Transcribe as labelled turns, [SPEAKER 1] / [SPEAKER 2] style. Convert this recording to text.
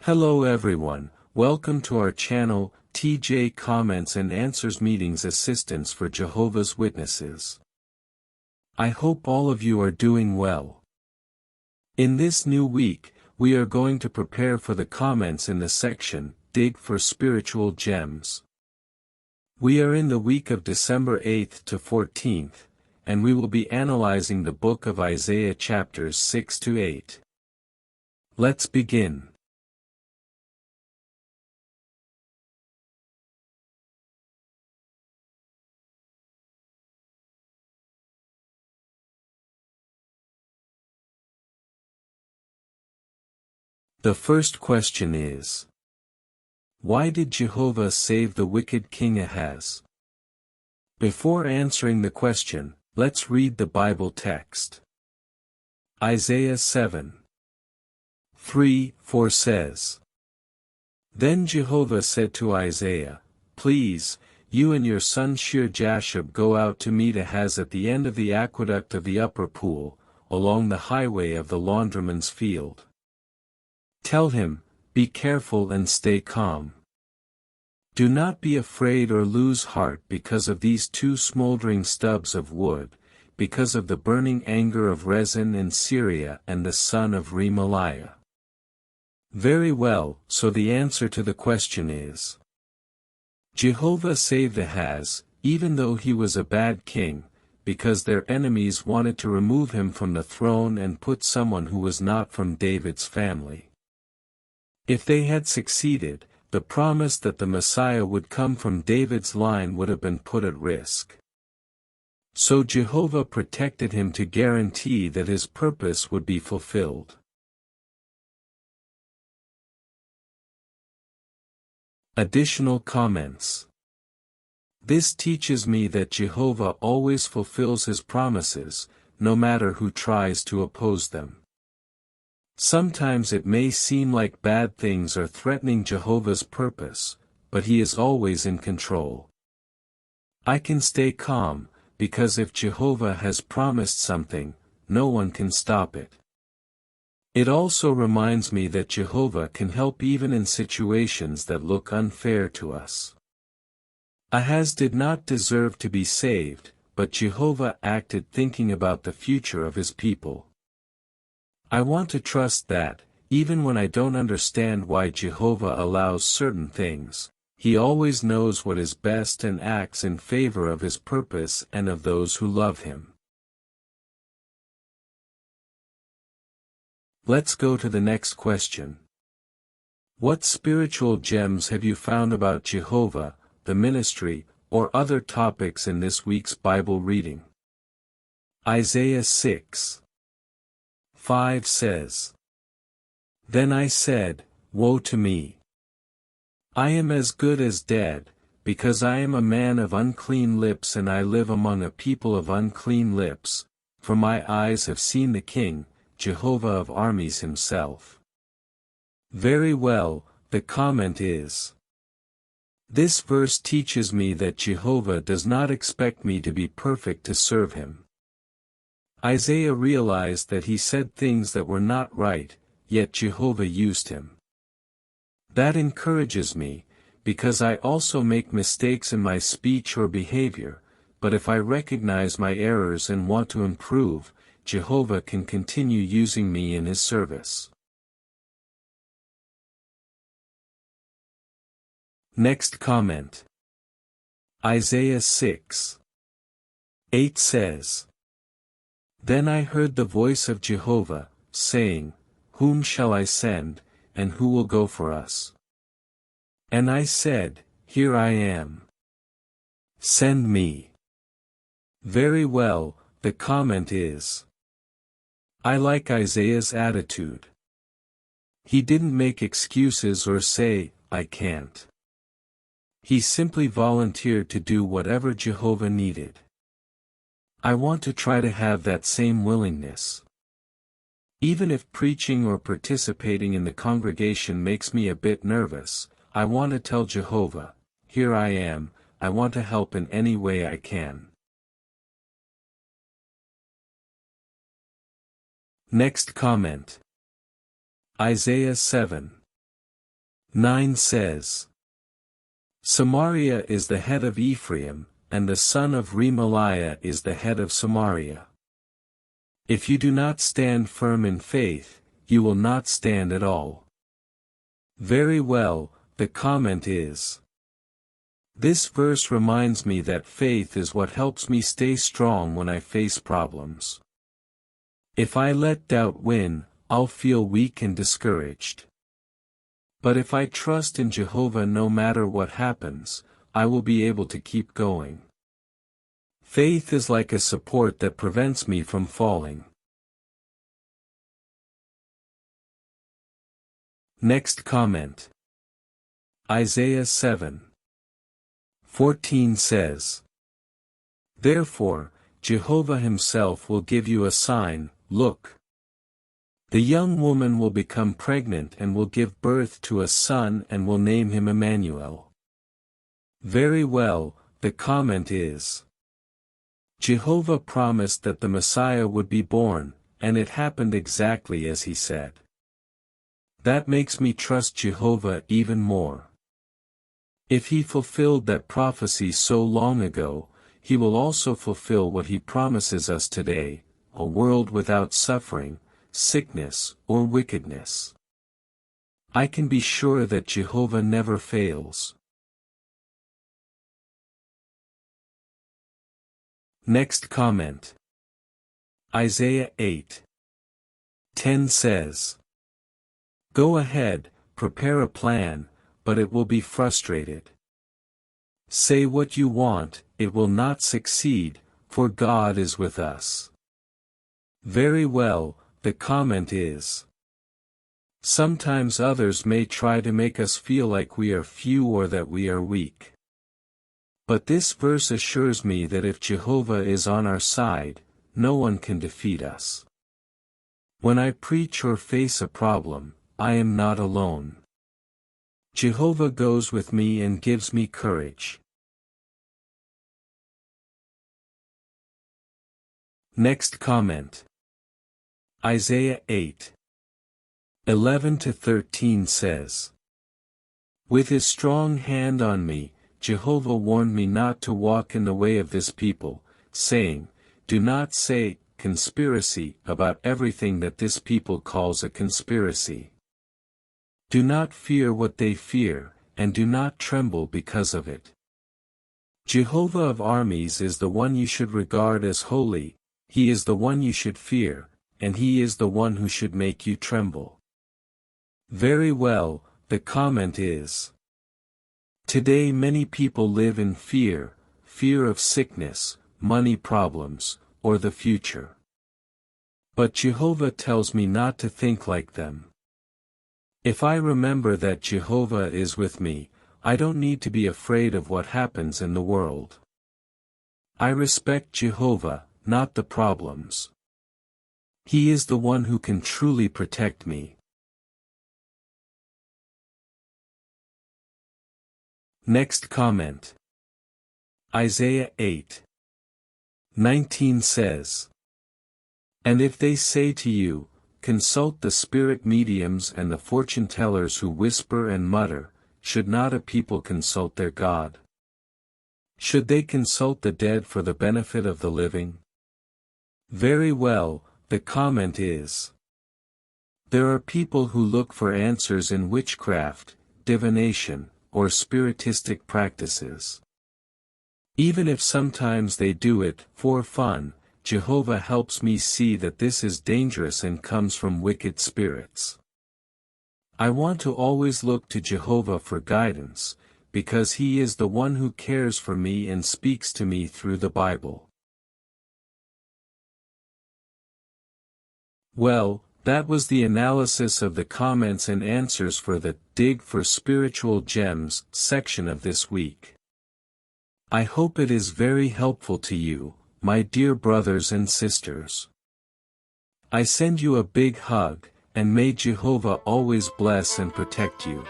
[SPEAKER 1] Hello everyone, welcome to our channel, TJ Comments and Answers Meetings Assistance for Jehovah's Witnesses. I hope all of you are doing well. In this new week, we are going to prepare for the comments in the section, Dig for Spiritual Gems. We are in the week of December 8th to 14th, and we will be analyzing the book of Isaiah chapters 6 to 8. Let's begin. The first question is: why did Jehovah save the wicked King Ahaz? Before answering the question, let's read the Bible text. Isaiah 7:3-4 says, Then Jehovah said to Isaiah, Please, you and your son Shear-Jashub go out to meet Ahaz at the end of the aqueduct of the upper pool, along the highway of the laundryman's field. Tell him, be careful and stay calm. Do not be afraid or lose heart because of these two smoldering stubs of wood, because of the burning anger of Rezin in Syria and the son of Remaliah. Very well, so the answer to the question is: Jehovah saved Ahaz, even though he was a bad king, because their enemies wanted to remove him from the throne and put someone who was not from David's family. If they had succeeded, the promise that the Messiah would come from David's line would have been put at risk. So Jehovah protected him to guarantee that his purpose would be fulfilled. Additional comments. This teaches me that Jehovah always fulfills his promises, no matter who tries to oppose them. Sometimes it may seem like bad things are threatening Jehovah's purpose, but he is always in control. I can stay calm, because if Jehovah has promised something, no one can stop it. It also reminds me that Jehovah can help even in situations that look unfair to us. Ahaz did not deserve to be saved, but Jehovah acted thinking about the future of his people. I want to trust that, even when I don't understand why Jehovah allows certain things, he always knows what is best and acts in favor of his purpose and of those who love him. Let's go to the next question. What spiritual gems have you found about Jehovah, the ministry, or other topics in this week's Bible reading? Isaiah 6:5 says, Then I said, Woe to me! I am as good as dead, because I am a man of unclean lips and I live among a people of unclean lips, for my eyes have seen the King, Jehovah of armies himself. Very well, the comment is: this verse teaches me that Jehovah does not expect me to be perfect to serve him. Isaiah realized that he said things that were not right, yet Jehovah used him. That encourages me, because I also make mistakes in my speech or behavior, but if I recognize my errors and want to improve, Jehovah can continue using me in his service. Next comment. Isaiah 6:8 says, Then I heard the voice of Jehovah, saying, Whom shall I send, and who will go for us? And I said, Here I am. Send me. Very well, the comment is: I like Isaiah's attitude. He didn't make excuses or say, I can't. He simply volunteered to do whatever Jehovah needed. I want to try to have that same willingness. Even if preaching or participating in the congregation makes me a bit nervous, I want to tell Jehovah, Here I am, I want to help in any way I can. Next comment. Isaiah 7. 9 says, Samaria is the head of Ephraim, and the son of Remaliah is the head of Samaria. If you do not stand firm in faith, you will not stand at all. Very well, the comment is. This verse reminds me that faith is what helps me stay strong when I face problems. If I let doubt win, I'll feel weak and discouraged. But if I trust in Jehovah no matter what happens, I will be able to keep going. Faith is like a support that prevents me from falling. Next comment. Isaiah 7:14 says, Therefore, Jehovah himself will give you a sign, look. The young woman will become pregnant and will give birth to a son and will name him Emmanuel. Very well, the comment is. Jehovah promised that the Messiah would be born, and it happened exactly as he said. That makes me trust Jehovah even more. If he fulfilled that prophecy so long ago, he will also fulfill what he promises us today, a world without suffering, sickness, or wickedness. I can be sure that Jehovah never fails. Next comment. Isaiah 8:10 says, Go ahead, prepare a plan, but it will be frustrated. Say what you want, it will not succeed, for God is with us. Very well, the comment is. Sometimes others may try to make us feel like we are few or that we are weak. But this verse assures me that if Jehovah is on our side, no one can defeat us. When I preach or face a problem, I am not alone. Jehovah goes with me and gives me courage. Next comment. Isaiah 8:11-13 says, With his strong hand on me, Jehovah warned me not to walk in the way of this people, saying, Do not say, conspiracy, about everything that this people calls a conspiracy. Do not fear what they fear, and do not tremble because of it. Jehovah of armies is the one you should regard as holy, he is the one you should fear, and he is the one who should make you tremble. Very well, the comment is. Today many people live in fear of sickness, money problems, or the future. But Jehovah tells me not to think like them. If I remember that Jehovah is with me, I don't need to be afraid of what happens in the world. I respect Jehovah, not the problems. He is the one who can truly protect me. Next comment. Isaiah 8:19 says, And if they say to you, Consult the spirit mediums and the fortune tellers who whisper and mutter, should not a people consult their God? Should they consult the dead for the benefit of the living? Very well, the comment is. There are people who look for answers in witchcraft, divination, or spiritistic practices. Even if sometimes they do it for fun, Jehovah helps me see that this is dangerous and comes from wicked spirits. I want to always look to Jehovah for guidance, because he is the one who cares for me and speaks to me through the Bible. Well, that was the analysis of the comments and answers for the Dig for Spiritual Gems section of this week. I hope it is very helpful to you, my dear brothers and sisters. I send you a big hug, and may Jehovah always bless and protect you.